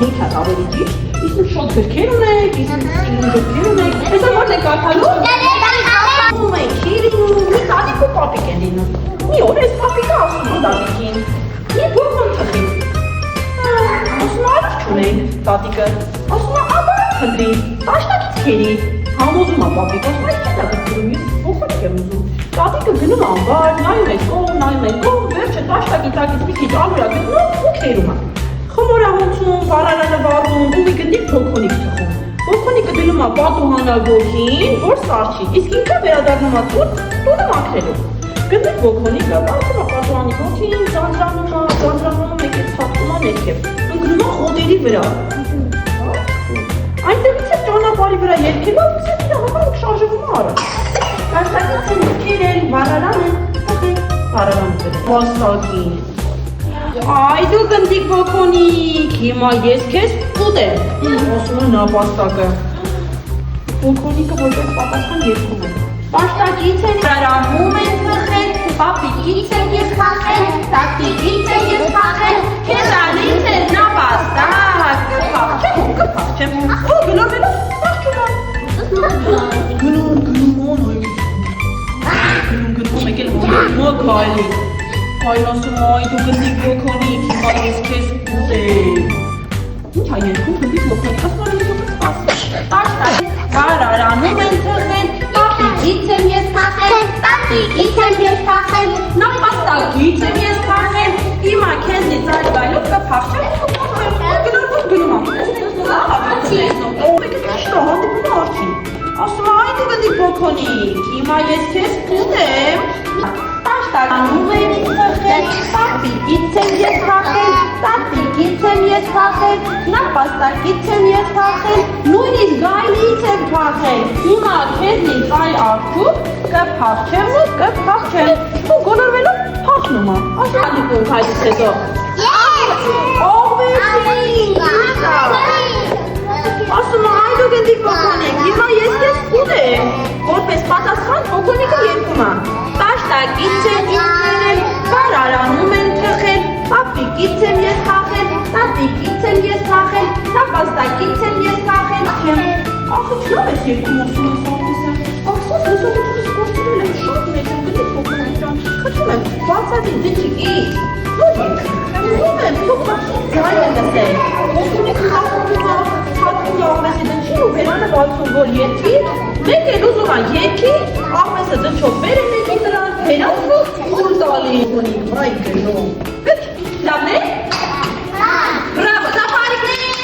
ինքն ավելի ճիշտ, իսկ շատ գրքեր ունեք, իսկ գրքեր ունեք, այսօր ո՞րն եք կարդալու։ Ում եք քիրին, մի տատիկ ու պապիկ են լինում։ Մի օր այս պապիկը ասում է տատիկին, մի բոկոն թխի։ Ասում է արիվ չունենք տատիկը, ասում է աբարը փնտրի, տաշտակից քերի, համոզում է պապիկը, ասում է ինչ է գրում, ես բոխոնիկ եմ ուզում։ Տատիկը գնում անվար, նայում է կողմ, վերջը տաշտակի տակից մի քիչ ալուր է գնում ու քերում է։ Խմոր է հոնցում, վարարանը վառում, ու մի գնդիկ բոկոնիկ թխում։ Բոկոնիկը դնում է պատուհանագոհին, որ սարչի, իսկ ինքը վերադառնում է տունը մաքրելու։ Գնդիկ բոկոնիկը բացում է պատուհանի գոհին, ձանձրանում, եկել ցածում է ներքև, ընկնում է խոտերի վրա։ Այնտեղից է ճանապարհի վրա երգելով, իսկ իր համար շարժվում է առաջ։ Տաշտակից են քերել, վարարանը, վարարանը վաստակին։ Այ դու գնդիկ բոկոնիկ, հիմա ես քեզ կուտեմ, ասում է նա վաստակը։ Բոկոնիկը որպես պատասխան երգում է։ Տաշտակից են վարարանում են թխել, պապիկից են ես խախել, տատիկից են ես խախել, քեզանից են նա վաստակ, կփախչեմ, ու գնովելով պախչում գնում եկել մոքայլի, այլ ասում այ դու գնդիկ բոկոնիկ, հիմա ես քեզ կուտեմ։ Ինչ է երգում գնդիկ բոկոնիկ, ասում եմ տաշտակ, վարարանում են թխել, պապիկից եմ ես խախել, տատիկից եմ ես խախել, նապաստակից եմ ես խախել, հիմա քեզնից այլ գալով կփախչեմ ու գնում ասում է այ դու գնդիկ բոկոնիկ, հիմա ես քեզ կուտեմ, տաշտականում եմ թխել, պապիկից եմ ես խախել, տատիկից եմ ես խախել, նապաստակից եմ ես խախել, նույնիսկ գայլից եմ խախել, հիմա քեզնից այլ արդյունք կփախչեմ ու կփախչեմ, ու գոլորվելով փախնում է, ասում է դու հայդից հետո։ Ասում է այ դու գնդիկ բոկոնիկ, հիմա ես քեզ կուտեմ, որպես պատասխան բոկոնիկը երգում է։ Տաշտակից եմ ես քերել, վարարանում են թխել, պապիկից եմ ես խախել, տատիկից եմ ես խախել, նապաստակից եմ ես խախել, ախը չնավ ես երգում ասում ես աղտիսը, աղսոս լուսովությունս գործիրել եմ շատ մեծ եմ գնդիկ բոկոնիկ ջան, խչում եմ, բացածի դիչիկից, որ եկ, ուզում եմ, թող ձայն է լսել, բոկոնիկը խախում է, ցածում է աղվեսի դնչին ու վերանը բացում, որ երկի, մեկ էլ ուզում է երկի, աղվեսը դնչով վեր է մեկի նրան, վերածվում ու տալի ունի, վայ գնում, վեջ, լավն է? Բրավո, տապարիկներ!